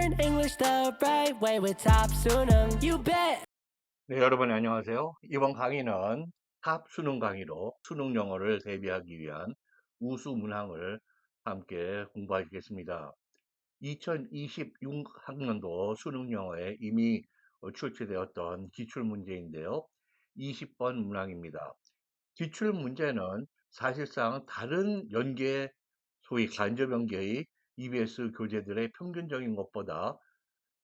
Learning English the right way with Top Sunung. You bet. 네, 여러분 안녕하세요. 이번 강의는 탑 수능 강의로 수능 영어를 대비하기 위한 우수 문항을 함께 공부하시겠습니다. 2026학년도 수능 영어에 이미 출제되었던 기출 문제인데요. 20번 문항입니다. 기출 문제는 사실상 다른 연계, 소위 간접 연계의 EBS 교재들의 평균적인 것보다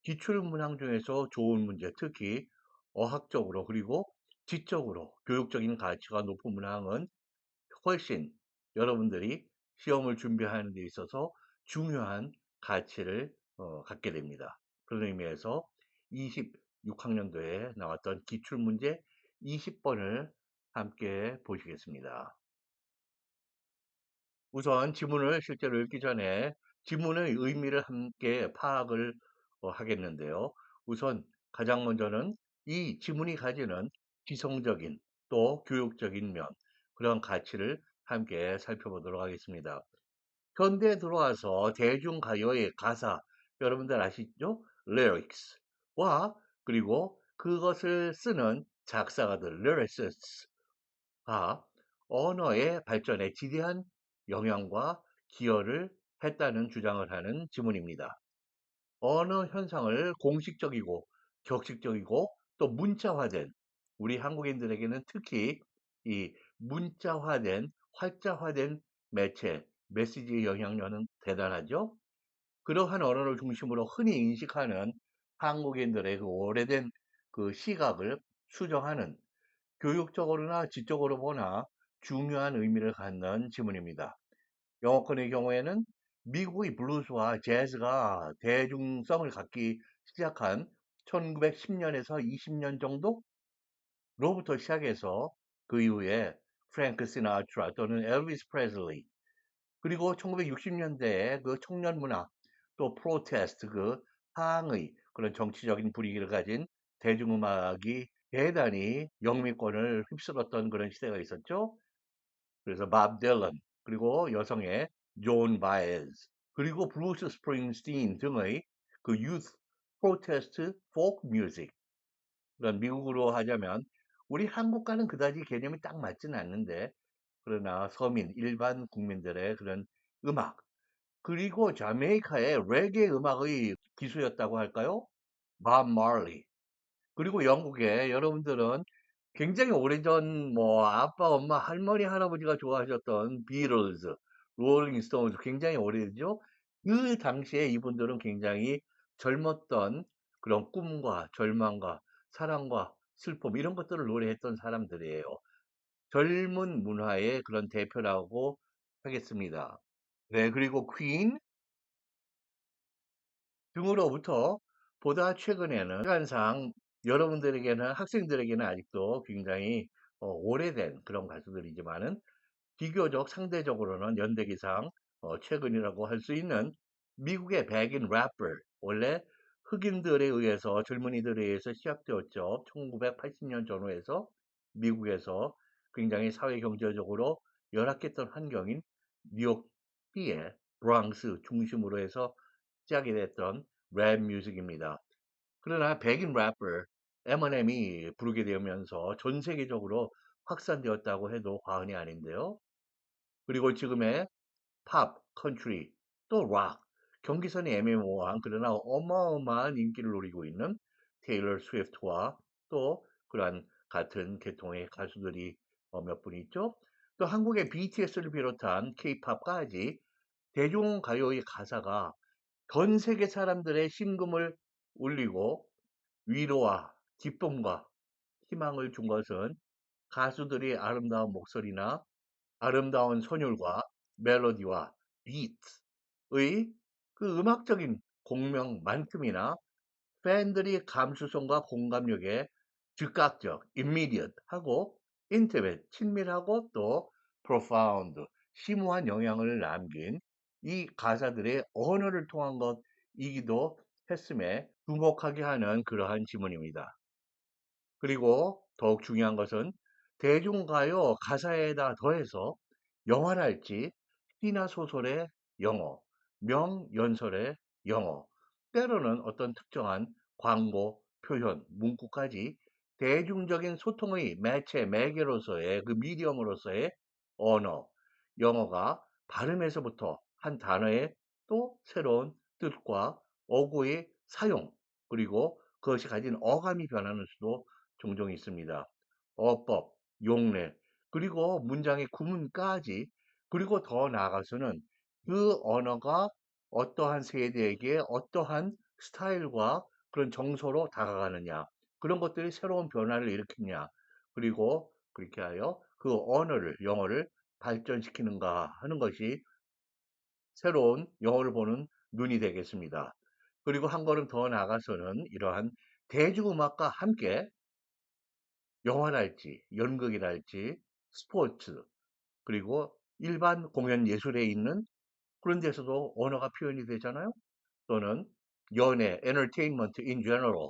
기출 문항 중에서 좋은 문제, 특히 어학적으로 그리고 지적으로 교육적인 가치가 높은 문항은 훨씬 여러분들이 시험을 준비하는 데 있어서 중요한 가치를 갖게 됩니다. 그런 의미에서 26학년도에 나왔던 기출문제 20번을 함께 보시겠습니다. 우선 지문을 실제로 읽기 전에 지문의 의미를 함께 파악을 하겠는데요. 우선 가장 먼저는 이 지문이 가지는 기성적인 또 교육적인 면, 그런 가치를 함께 살펴보도록 하겠습니다. 현대에 들어와서 대중가요의 가사, 여러분들 아시죠? lyrics와 그리고 그것을 쓰는 작사가들, lyricist가 언어의 발전에 지대한 영향과 기여를 했다는 주장을 하는 지문입니다. 언어 현상을 공식적이고 격식적이고 또 문자화된, 우리 한국인들에게는 특히 이 문자화된, 활자화된 매체, 메시지의 영향력은 대단하죠. 그러한 언어를 중심으로 흔히 인식하는 한국인들의 그 오래된 그 시각을 수정하는, 교육적으로나 지적으로 보나 중요한 의미를 갖는 지문입니다. 영어권의 경우에는 미국의 블루스와 재즈가 대중성을 갖기 시작한 1910년에서 20년 정도로부터 시작해서 그 이후에 프랭크 시나트라 또는 엘비스 프레슬리, 그리고 1960년대에 그 청년 문화 또 프로테스트, 그 항의 그런 정치적인 분위기를 가진 대중음악이 대단히 영미권을 휩쓸었던 그런 시대가 있었죠. 그래서 밥 딜런, 그리고 여성의 존 바에즈, 그리고 브루스 스프링스틴 등의 그 유스 프로테스트 포크 뮤직, 그런 미국으로 하자면 우리 한국과는 그다지 개념이 딱 맞지는 않는데, 그러나 서민 일반 국민들의 그런 음악, 그리고 자메이카의 레게 음악의 기수였다고 할까요? 밥 말리, 그리고 영국에 여러분들은 굉장히 오래전 뭐 아빠, 엄마, 할머니, 할아버지가 좋아하셨던 비틀즈, 롤링 스톤즈, 굉장히 오래되죠. 그 당시에 이분들은 굉장히 젊었던 그런 꿈과 절망과 사랑과 슬픔, 이런 것들을 노래했던 사람들이에요. 젊은 문화의 그런 대표라고 하겠습니다. 네, 그리고 퀸 등으로부터 보다 최근에는 시간상 여러분들에게는, 학생들에게는 아직도 굉장히 오래된 그런 가수들이지만은 비교적 상대적으로는 연대기상 최근이라고 할 수 있는 미국의 백인 래퍼, 원래 흑인들에 의해서, 젊은이들에 의해서 시작되었죠. 1980년 전후에서 미국에서 굉장히 사회 경제적으로 열악했던 환경인 뉴욕시의 브랑스 중심으로 해서 시작이 됐던 랩 뮤직입니다. 그러나 백인 래퍼 에미넴이 부르게 되면서 전 세계적으로 확산되었다고 해도 과언이 아닌데요. 그리고 지금의 팝, 컨트리, 또 락, 경기선이 애매모호한 그러나 어마어마한 인기를 누리고 있는 테일러 스위프트와 또 그러한 같은 계통의 가수들이 몇 분 있죠. 또 한국의 BTS를 비롯한 K-팝까지 대중가요의 가사가 전 세계 사람들의 심금을 울리고 위로와 기쁨과 희망을 준 것은 가수들의 아름다운 목소리나 아름다운 선율과 멜로디와 비트의 그 음악적인 공명만큼이나 팬들이 감수성과 공감력에 즉각적, immediate 하고 intimate, 친밀하고 또 profound, 심오한 영향을 남긴 이 가사들의 언어를 통한 것이기도 했음에 주목하게 하는 그러한 지문입니다. 그리고 더욱 중요한 것은 대중가요 가사에다 더해서 영화랄지 시나 소설의 영어, 명연설의 영어, 때로는 어떤 특정한 광고, 표현, 문구까지 대중적인 소통의 매체, 매개로서의 그 미디엄으로서의 언어, 영어가 발음에서부터 한 단어의 또 새로운 뜻과 어구의 사용, 그리고 그것이 가진 어감이 변하는 수도 종종 있습니다. 어법, 용례, 그리고 문장의 구문까지, 그리고 더 나아가서는 그 언어가 어떠한 세대에게 어떠한 스타일과 그런 정서로 다가가느냐, 그런 것들이 새로운 변화를 일으키냐, 그리고 그렇게 하여 그 언어를, 영어를 발전시키는가 하는 것이 새로운 영어를 보는 눈이 되겠습니다. 그리고 한 걸음 더 나아가서는 이러한 대중음악과 함께 영화랄지, 연극이랄지, 스포츠, 그리고 일반 공연 예술에 있는 그런 데서도 언어가 표현이 되잖아요. 또는 연애, entertainment in general,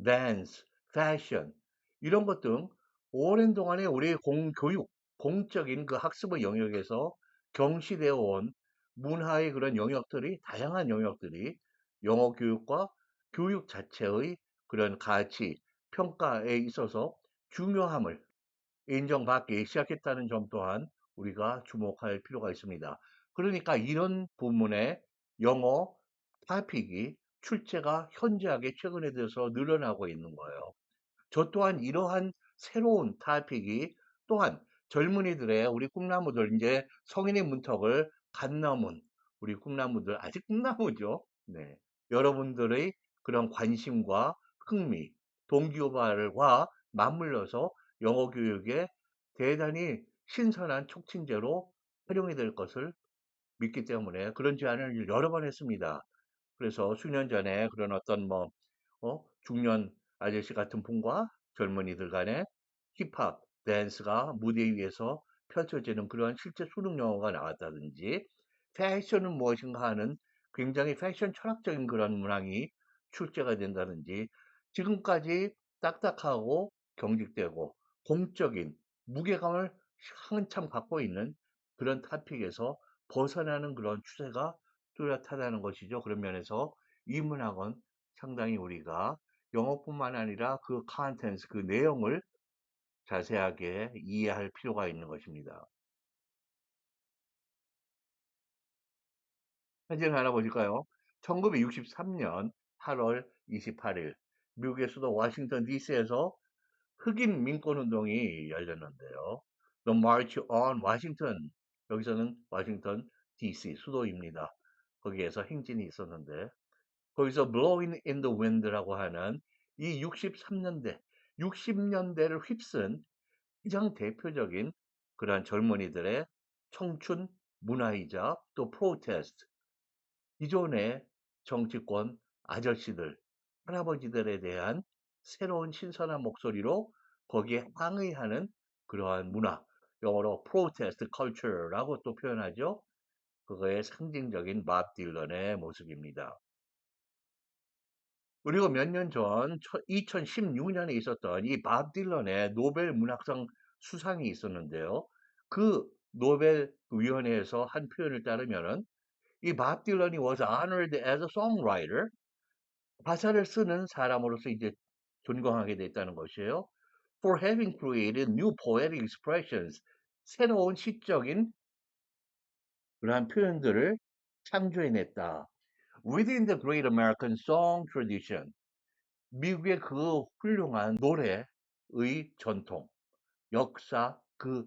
dance, fashion 이런 것 등 오랜 동안에 우리의 공교육, 공적인 그 학습의 영역에서 경시되어 온 문화의 그런 영역들이 다양한 영역들이 영어 교육과 교육 자체의 그런 가치, 평가에 있어서 중요함을 인정받기 시작했다는 점 또한 우리가 주목할 필요가 있습니다. 그러니까 이런 부문의 영어 토픽이 출제가 현저하게 최근에 들어서 늘어나고 있는 거예요. 저 또한 이러한 새로운 토픽이 또한 젊은이들의 우리 꿈나무들 이제 성인의 문턱을 갓 넘은 우리 꿈나무들 아직 꿈나무죠. 네. 여러분들의 그런 관심과 흥미, 동기유발과 맞물려서 영어 교육에 대단히 신선한 촉진제로 활용이 될 것을 믿기 때문에 그런 제안을 여러 번 했습니다. 그래서 수년 전에 그런 어떤 뭐 중년 아저씨 같은 분과 젊은이들 간의 힙합, 댄스가 무대 위에서 펼쳐지는 그런 실제 수능 영어가 나왔다든지 패션은 무엇인가 하는 굉장히 패션 철학적인 그런 문항이 출제가 된다든지 지금까지 딱딱하고 경직되고 공적인 무게감을 한참 갖고 있는 그런 토픽에서 벗어나는 그런 추세가 뚜렷하다는 것이죠. 그런 면에서 이 문학은 상당히 우리가 영어뿐만 아니라 그 컨텐츠, 그 내용을 자세하게 이해할 필요가 있는 것입니다. 사진을 하나 보실까요? 1963년 8월 28일 미국의 수도 워싱턴 DC에서 흑인 민권운동이 열렸는데요. The March on Washington. 여기서는 워싱턴 DC 수도입니다. 거기에서 행진이 있었는데 거기서 Blowing in the Wind라고 하는 이 63년대, 60년대를 휩쓴 가장 대표적인 그러한 젊은이들의 청춘 문화이자 또 프로테스트, 기존의 정치권 아저씨들, 할아버지들에 대한 새로운 신선한 목소리로 거기에 항의하는 그러한 문화, 영어로 프로테스트 컬처라고 또 표현하죠. 그거의 상징적인 밥 딜런의 모습입니다. 그리고 몇 년 전 2016년에 있었던 이 밥 딜런의 노벨 문학상 수상이 있었는데요. 그 노벨 위원회에서 한 표현을 따르면은 이 밥 딜런이 was honored as a songwriter, 가사를 쓰는 사람으로서 이제 존경하게 됐다는 것이에요. For having created new poetic expressions, 새로운 시적인 그러한 표현들을 창조해냈다. Within the great American song tradition, 미국의 그 훌륭한 노래의 전통, 역사 그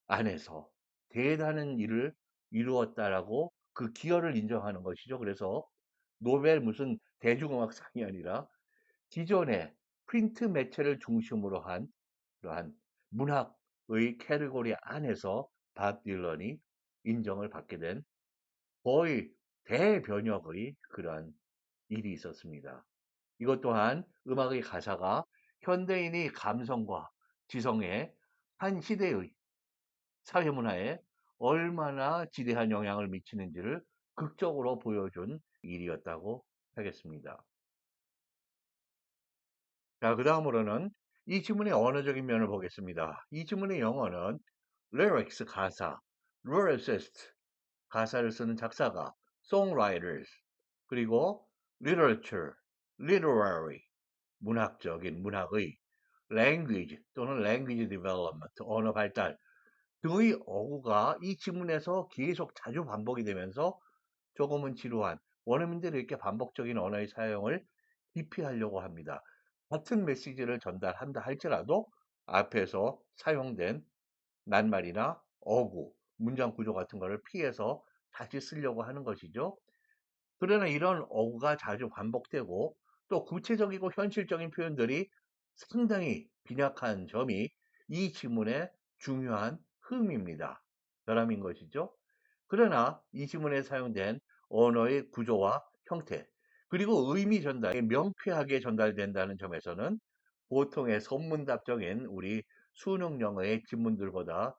안에서 대단한 일을 이루었다라고 그 기여를 인정하는 것이죠. 그래서 노벨 무슨 대중음악상이 아니라 기존의 프린트 매체를 중심으로 한 그러한 문학의 캐리고리 안에서 밥 딜런이 인정을 받게 된 거의 대변혁의 그러한 일이 있었습니다. 이것 또한 음악의 가사가 현대인의 감성과 지성에 한 시대의 사회문화에 얼마나 지대한 영향을 미치는지를 극적으로 보여준 일이었다고 하겠습니다. 자, 그 다음으로는 이 지문의 언어적인 면을 보겠습니다. 이 지문의 영어는 lyrics 가사, lyricist 가사를 쓰는 작사가, songwriters, 그리고 literature, literary, 문학적인, 문학의, language 또는 language development, 언어 발달 등의 어구가 이 지문에서 계속 자주 반복이 되면서 조금은 지루한 원어민들이 이렇게 반복적인 언어의 사용을 기피하려고 합니다. 같은 메시지를 전달한다 할지라도 앞에서 사용된 낱말이나 어구, 문장 구조 같은 거를 피해서 다시 쓰려고 하는 것이죠. 그러나 이런 어구가 자주 반복되고 또 구체적이고 현실적인 표현들이 상당히 빈약한 점이 이 지문의 중요한 흠입니다. 결함인 것이죠. 그러나 이 지문에 사용된 언어의 구조와 형태, 그리고 의미 전달이 명쾌하게 전달된다는 점에서는 보통의 선문답적인 우리 수능 영어의 지문들보다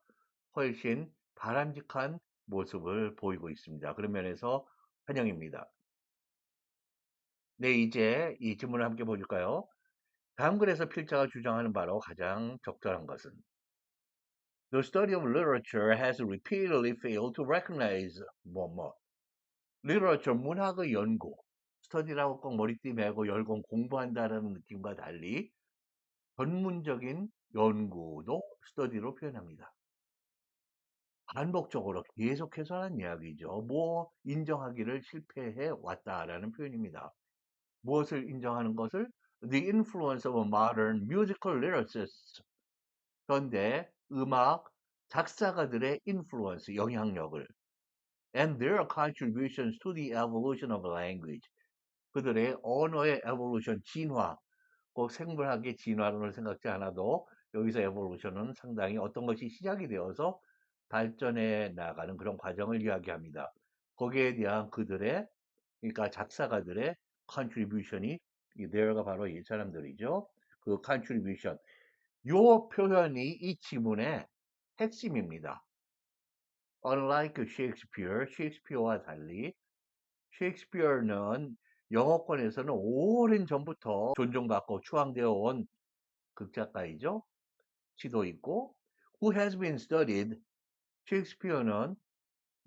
훨씬 바람직한 모습을 보이고 있습니다. 그런 면에서 환영입니다. 네, 이제 이 질문을 함께 볼까요? 다음 글에서 필자가 주장하는 바로 가장 적절한 것은 The study of literature has repeatedly failed to recognize 뭐뭐 literature 문학의 연구 스터디라고 꼭 머리띠 메고 열공 공부한다라는 느낌과 달리 전문적인 연구도 스터디로 표현합니다. 반복적으로 계속해서는 이야기죠. 뭐 인정하기를 실패해 왔다라는 표현입니다. 무엇을 인정하는 것을? The influence of modern musical lyricists. 현대 음악 작사가들의 influence, 영향력을 and their contributions to the evolution of language. 그들의 언어의 evolution, 진화, 꼭 생물학의 진화론을 생각지 않아도 여기서 evolution은 상당히 어떤 것이 시작이 되어서 발전해 나가는 그런 과정을 이야기합니다. 거기에 대한 그들의, 그러니까 작사가들의 contribution이 there가 바로 이 사람들이죠. 그 contribution. 요 표현이 이 지문의 핵심입니다. Unlike Shakespeare, 셰익스피어와 달리 셰익스피어는 영어권에서는 오랜 전부터 존중받고 추앙되어 온 극작가이죠. 시도 있고 who has been studied, 셰익스피어는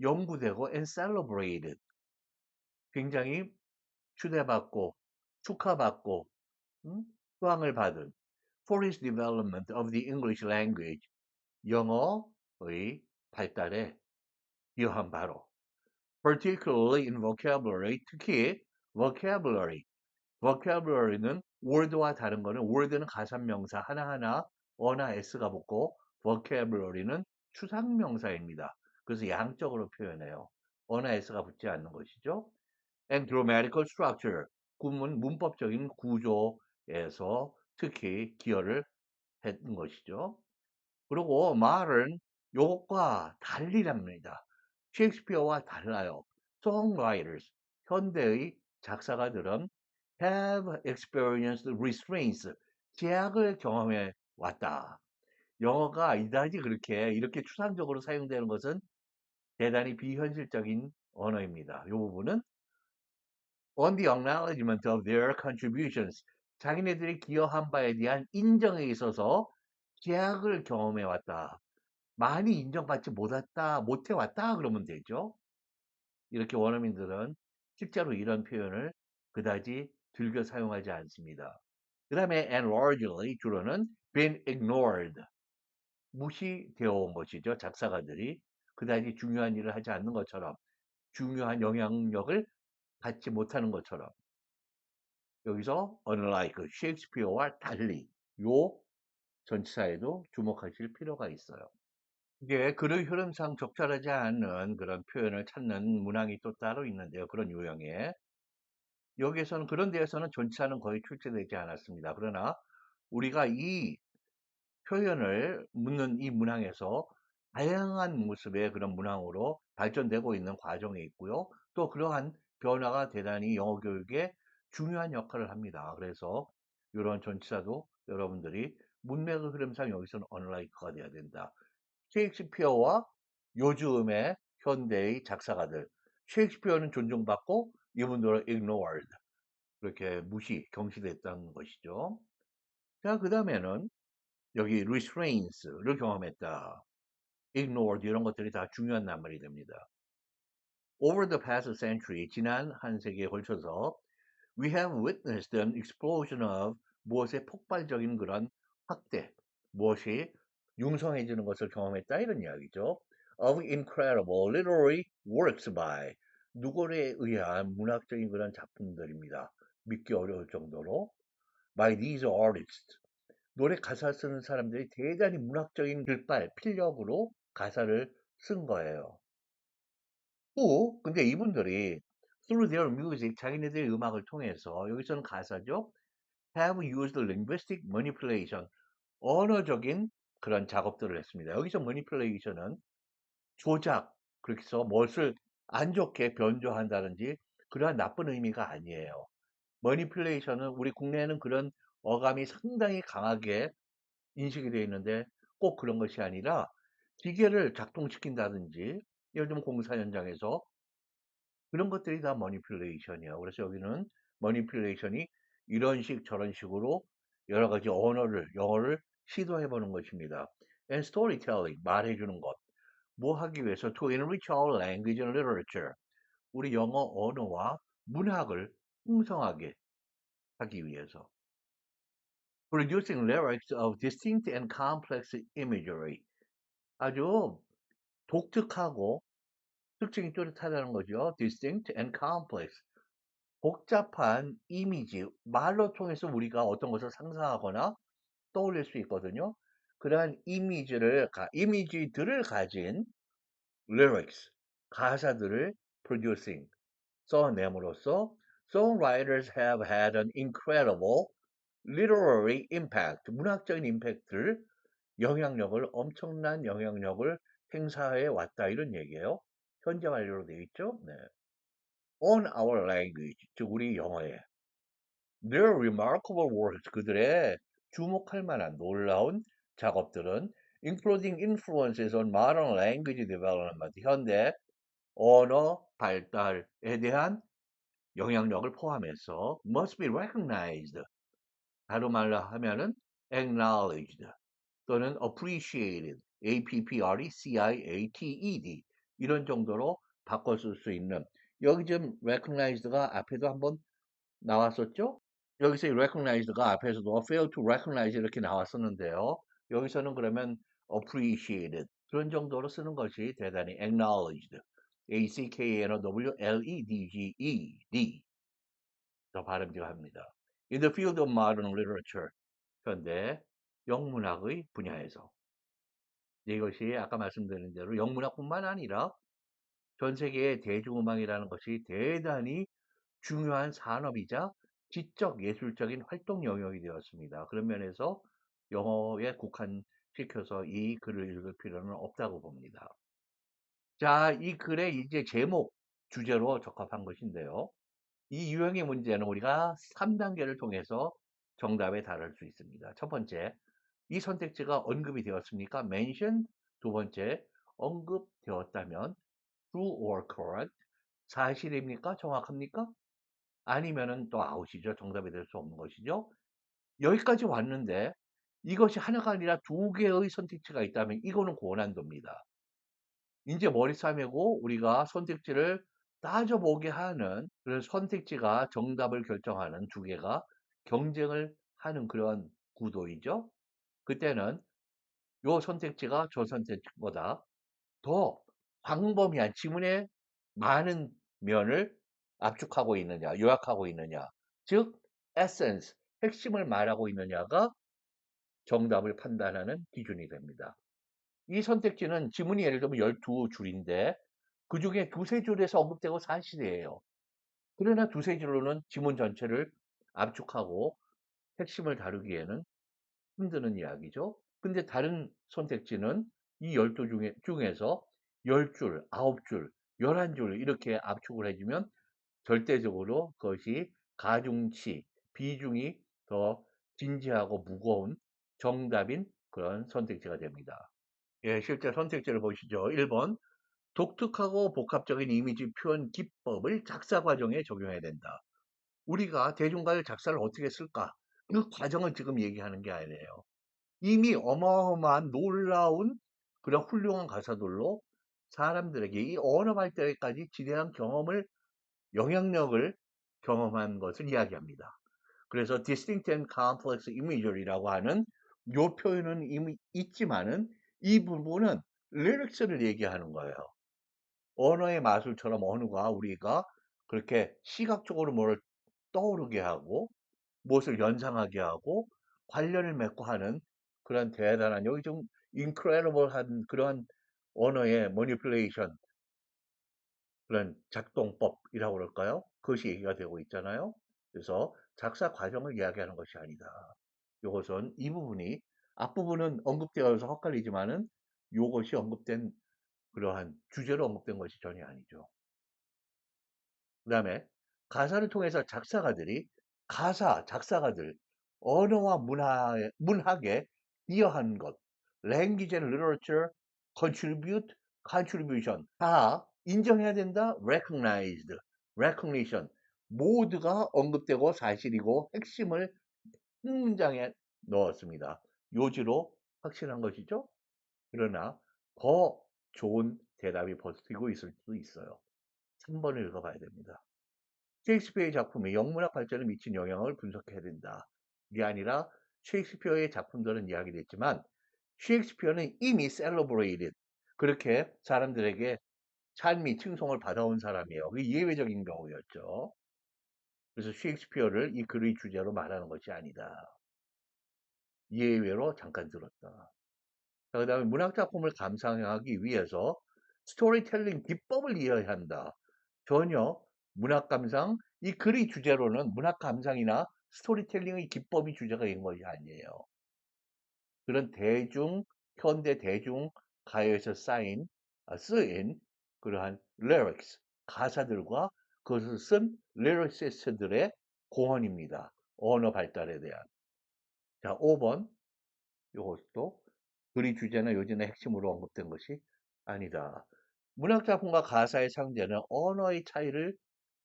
연구되고 and celebrated, 굉장히 추대받고 축하받고 수상을 받은 for his development of the English language, 영어의 발달에 기여한 바로 particularly in vocabulary, 특히 vocabulary, vocabulary는 word와 다른 거는 word는 가산명사 하나하나 어나 s가 붙고 vocabulary는 추상명사입니다. 그래서 양적으로 표현해요. 어나 s가 붙지 않는 것이죠. and grammatical structure, 구문 문법적인 구조에서 특히 기여를 했던 것이죠. 그리고 말은 요것과 달리랍니다. 셰익스피어와 달라요. songwriters, 현대의 작사가들은 have experienced restraints, 제약을 경험해 왔다. 영어가 이다지 그렇게 이렇게 추상적으로 사용되는 것은 대단히 비현실적인 언어입니다. 이 부분은 on the acknowledgement of their contributions, 자기네들이 기여한 바에 대한 인정에 있어서 제약을 경험해 왔다. 많이 인정받지 못해 왔다 그러면 되죠. 이렇게 원어민들은 실제로 이런 표현을 그다지 즐겨 사용하지 않습니다. 그 다음에 and largely, 주로는 been ignored, 무시되어 온 것이죠. 작사가들이 그다지 중요한 일을 하지 않는 것처럼, 중요한 영향력을 받지 못하는 것처럼. 여기서 unlike, 셰익스피어와 달리, 요 전치사에도 주목하실 필요가 있어요. 이게 글의 흐름상 적절하지 않은 그런 표현을 찾는 문항이 또 따로 있는데요. 그런 유형에. 여기에서는 그런 데에서는 전치사는 거의 출제되지 않았습니다. 그러나 우리가 이 표현을 묻는 이 문항에서 다양한 모습의 그런 문항으로 발전되고 있는 과정에 있고요. 또 그러한 변화가 대단히 영어 교육에 중요한 역할을 합니다. 그래서 이런 전치사도 여러분들이 문맥의 흐름상 여기서는 unlike가 돼야 된다. 셰익스피어와 요즘의 현대의 작사가들. 셰익스피어는 존중받고 이분들은 ignored. 그렇게 무시, 경시됐다는 것이죠. 자, 그 다음에는 여기 restrains를 경험했다. ignored 이런 것들이 다 중요한 낱말이 됩니다. Over the past century, 지난 한 세기에 걸쳐서 We have witnessed an explosion of 무엇의 폭발적인 그런 확대, 무엇이 융성해지는 것을 경험했다 이런 이야기죠. Of incredible literary works by 누구에 의한 문학적인 그런 작품들입니다. 믿기 어려울 정도로 by these artists 노래 가사 쓰는 사람들이 대단히 문학적인 글발, 필력으로 가사를 쓴 거예요. 또 근데 이분들이 through their music 자기네들의 음악을 통해서 여기서는 가사죠. have used linguistic manipulation 언어적인 그런 작업들을 했습니다. 여기서 manipulation은 조작, 그렇게 해서 무엇을 안 좋게 변조한다든지 그러한 나쁜 의미가 아니에요. manipulation은 우리 국내에는 그런 어감이 상당히 강하게 인식이 되어 있는데 꼭 그런 것이 아니라 기계를 작동시킨다든지 예를 들면 공사 현장에서 그런 것들이 다 머니플레이션이에요. 그래서 여기는 머니플레이션이 이런 식 저런 식으로 여러 가지 언어를 영어를 시도해 보는 것입니다. And storytelling 말해주는 것. 뭐 하기 위해서 to enrich our language and literature. 우리 영어 언어와 문학을 풍성하게 하기 위해서. Producing lyrics of distinct and complex imagery. 아주 독특하고 특징이 뚜렷하다는 거죠. Distinct and complex. 복잡한 이미지, 말로 통해서 우리가 어떤 것을 상상하거나 떠올릴 수 있거든요. 그러한 이미지들을 가진 lyrics, 가사들을 producing, 써냄으로써 songwriters have had an incredible literary impact, 문학적인 임팩트를, 엄청난 영향력을 행사해 왔다 이런 얘기예요. 현재 완료로 되어 있죠. 네. On our language, 즉 우리 영어에 their remarkable works, 그들의 주목할 만한 놀라운 작업들은 including influences on modern language development, 현대 언어 발달에 대한 영향력을 포함해서 must be recognized, 다른 말로 하면은 acknowledged 또는 appreciated, appreciated 이런 정도로 바꿔 쓸 수 있는 여기 지금 recognized가 앞에도 한번 나왔었죠? 여기서 이 recognized가 앞에서도 fail to recognize 이렇게 나왔었는데요. 여기서는 그러면 appreciated 그런 정도로 쓰는 것이 대단히 acknowledged, acknowledged 더 발음되합니다. In the field of modern literature, 현대 영문학의 분야에서 이것이 아까 말씀드린 대로 영문학뿐만 아니라 전 세계의 대중음악이라는 것이 대단히 중요한 산업이자 지적 예술적인 활동 영역이 되었습니다. 그런 면에서 영어에 국한시켜서 이 글을 읽을 필요는 없다고 봅니다. 자, 이 글의 이제 제목, 주제로 적합한 것인데요. 이 유형의 문제는 우리가 3단계를 통해서 정답에 달할 수 있습니다. 첫 번째, 이 선택지가 언급이 되었습니까? mentioned. 두 번째, 언급되었다면 true or correct. 사실입니까? 정확합니까? 아니면은 또 아웃이죠. 정답이 될 수 없는 것이죠. 여기까지 왔는데 이것이 하나가 아니라 두 개의 선택지가 있다면 이거는 고난도입니다. 이제 머리 싸매고 우리가 선택지를 따져보게 하는 그런 선택지가 정답을 결정하는 두 개가 경쟁을 하는 그런 구도이죠. 그때는 요 선택지가 저 선택지보다 더 광범위한 지문의 많은 면을 압축하고 있느냐, 요약하고 있느냐, 즉 에센스, 핵심을 말하고 있느냐가 정답을 판단하는 기준이 됩니다. 이 선택지는 지문이 예를 들면 12줄인데 그중에 두세 줄에서 언급되고 사실이에요. 그러나 두세 줄로는 지문 전체를 압축하고 핵심을 다루기에는 힘드는 이야기죠. 근데 다른 선택지는 이 12 중에서 10줄, 9줄, 11줄 이렇게 압축을 해주면 절대적으로 그것이 가중치, 비중이 더 진지하고 무거운 정답인 그런 선택지가 됩니다. 예, 실제 선택지를 보시죠. 1번, 독특하고 복합적인 이미지 표현 기법을 작사 과정에 적용해야 된다. 우리가 대중가요 작사를 어떻게 쓸까? 그 과정을 지금 얘기하는 게 아니에요. 이미 어마어마한 놀라운 그런 훌륭한 가사들로 사람들에게 이 언어 발달까지 지대한 경험을 영향력을 경험한 것을 이야기합니다. 그래서 distinct and complex imagery라고 하는 요 표현은 이미 있지만은 이 부분은 lyrics를 얘기하는 거예요. 언어의 마술처럼 언어가 우리가 그렇게 시각적으로 뭐를 떠오르게 하고 무엇을 연상하게 하고 관련을 맺고 하는 그런 대단한 여기 좀 incredible한 그런 언어의 manipulation 그런 작동법이라고 그럴까요? 그것이 얘기가 되고 있잖아요. 그래서 작사 과정을 이야기하는 것이 아니다. 이것은 이 부분이 앞부분은 언급되어서 헛갈리지만은 이것이 언급된 그러한 주제로 언급된 것이 전혀 아니죠. 그 다음에 가사를 통해서 작사가들, 언어와 문학에 기여한 것, language and literature, contribution 다 인정해야 된다, recognized, recognition 모두가 언급되고 사실이고 핵심을 한 문장에 넣었습니다. 요지로 확실한 것이죠. 그러나 더 좋은 대답이 버티고 있을 수도 있어요. 3번을 읽어봐야 됩니다. 셰익스피어의 작품이 영문학 발전에 미친 영향을 분석해야 된다. 이게 아니라 셰익스피어의 작품들은 이야기를 했지만 셰익스피어는 이미 celebrated 그렇게 사람들에게 찬미, 칭송을 받아온 사람이에요. 그게 예외적인 경우였죠. 그래서 셰익스피어를 이 글의 주제로 말하는 것이 아니다. 예외로 잠깐 들었다. 그 다음에 문학 작품을 감상하기 위해서 스토리텔링 기법을 이해해야 한다. 전혀 문학 감상, 이 글의 주제로는 문학 감상이나 스토리텔링의 기법이 주제가 된 것이 아니에요. 그런 현대 대중 가요에서 쓰인 그러한 lyrics, 가사들과 그것을 쓴 lyricist들의 공헌입니다. 언어 발달에 대한. 자, 5번. 이것도 글의 주제나 요지의 핵심으로 언급된 것이 아니다. 문학 작품과 가사의 사용되는 언어의 차이를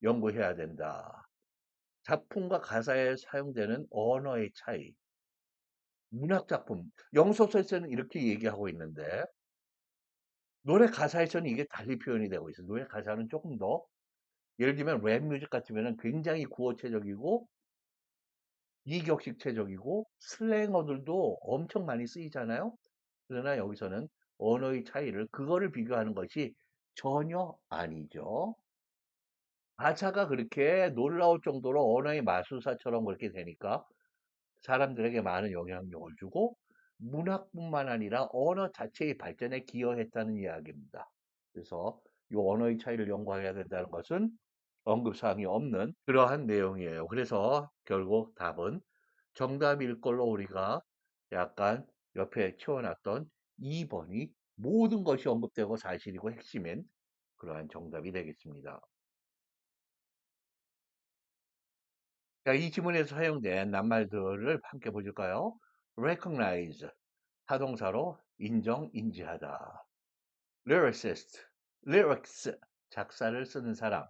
연구해야 된다. 작품과 가사에 사용되는 언어의 차이. 문학 작품, 영소설에서는 이렇게 얘기하고 있는데 노래 가사에서는 이게 달리 표현이 되고 있어요. 노래 가사는 조금 더 예를 들면 랩 뮤직 같으면 굉장히 구어체적이고 이격식체적이고 슬랭어들도 엄청 많이 쓰이잖아요. 그러나 여기서는 언어의 차이를 그거를 비교하는 것이 전혀 아니죠. 가사가 그렇게 놀라울 정도로 언어의 마술사처럼 그렇게 되니까 사람들에게 많은 영향력을 주고 문학뿐만 아니라 언어 자체의 발전에 기여했다는 이야기입니다. 그래서 이 언어의 차이를 연구해야 된다는 것은 언급사항이 없는 그러한 내용이에요. 그래서 결국 답은 정답일 걸로 우리가 약간 옆에 치워놨던 2번이 모든 것이 언급되고 사실이고 핵심인 그러한 정답이 되겠습니다. 자, 이 지문에서 사용된 낱말들을 함께 보실까요? recognize, 타동사로 인정, 인지하다. lyricist, lyrics, 작사를 쓰는 사람.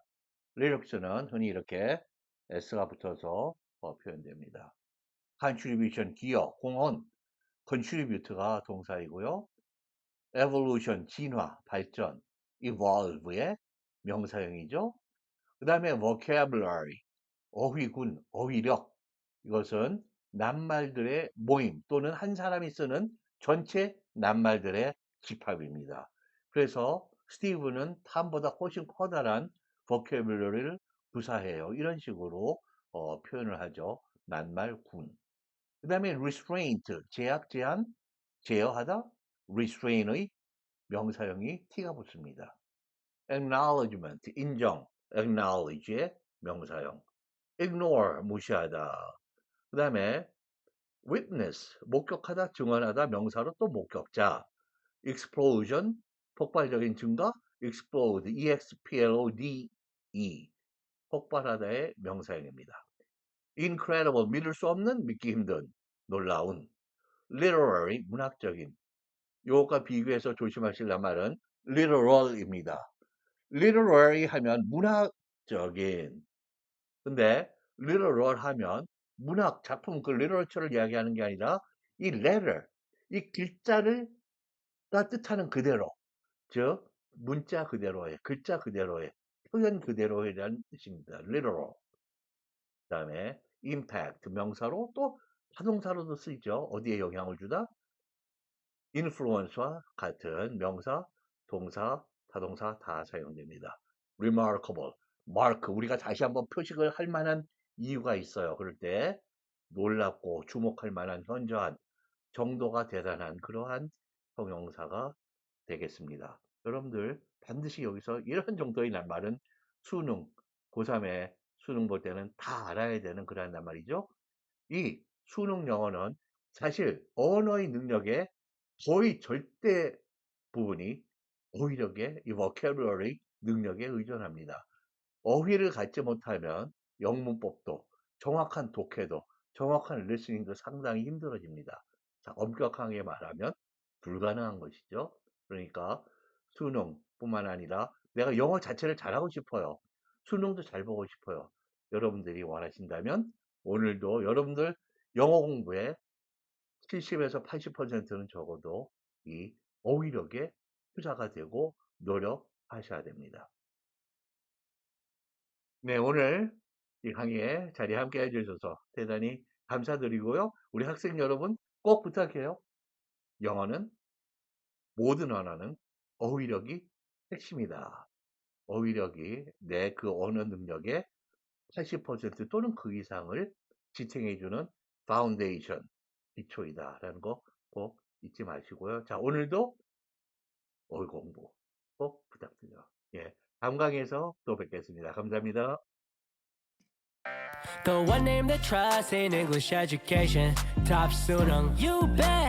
lyrics는 흔히 이렇게 s가 붙어서 표현됩니다. contribution, 기여, 공헌, contribute가 동사이고요. evolution, 진화, 발전, evolve의 명사형이죠. 그 다음에 vocabulary, 어휘군, 어휘력. 이것은 낱말들의 모임 또는 한 사람이 쓰는 전체 낱말들의 집합입니다. 그래서 스티브는 탐보다 훨씬 커다란 vocabulary를 구사해요. 이런 식으로 표현을 하죠. 낱말군. 그 다음에 restraint, 제약, 제한, 제어하다. restrain의 명사형이 t가 붙습니다. acknowledgement, 인정, acknowledge의 명사형. ignore, 무시하다. 그 다음에 witness, 목격하다, 증언하다, 명사로 또 목격자. explosion, 폭발적인 증가, explode, explode, 폭발하다의 명사형입니다. incredible, 믿을 수 없는, 믿기 힘든, 놀라운. literary, 문학적인. 요것과 비교해서 조심하실 말은 literal입니다. literary 하면 문학적인. 근데 literal 하면 문학 작품 그 literature를 이야기하는 게 아니라 이 letter 이 글자를 뜻하는 그대로 즉 문자 그대로의 글자 그대로의 표현 그대로에 대한 뜻입니다. literal. 그다음에 impact 명사로 또 타동사로도 쓰이죠. 어디에 영향을 주다? influence와 같은 명사, 동사, 타동사 다 사용됩니다. remarkable, mark 우리가 다시 한번 표식을 할 만한 이유가 있어요. 그럴 때 놀랍고 주목할 만한 현저한 정도가 대단한 그러한 형용사가 되겠습니다. 여러분들 반드시 여기서 이런 정도의 낱말은 수능, 고3에 수능 볼 때는 다 알아야 되는 그런 낱말이죠. 이 수능 영어는 사실 언어의 능력의 거의 절대 부분이 어휘력의 이 vocabulary 능력에 의존합니다. 어휘를 갖지 못하면 영문법도 정확한 독해도 정확한 리스닝도 상당히 힘들어집니다. 자, 엄격하게 말하면 불가능한 것이죠. 그러니까 수능뿐만 아니라 내가 영어 자체를 잘하고 싶어요. 수능도 잘 보고 싶어요. 여러분들이 원하신다면 오늘도 여러분들 영어 공부에 70에서 80%는 적어도 이 어휘력에 투자가 되고 노력하셔야 됩니다. 네, 오늘 이 강의에 자리에 함께 해주셔서 대단히 감사드리고요. 우리 학생 여러분 꼭 부탁해요. 영어는 모든 언어는 어휘력이 핵심이다. 어휘력이 내 그 언어 능력의 80% 또는 그 이상을 지탱해주는 파운데이션, 기초이다라는 거 꼭 잊지 마시고요. 자, 오늘도 어휘 공부 꼭 부탁드려요. 예, 다음 강의에서 또 뵙겠습니다. 감사합니다. The one name that trusts in English education. Top student, you bet.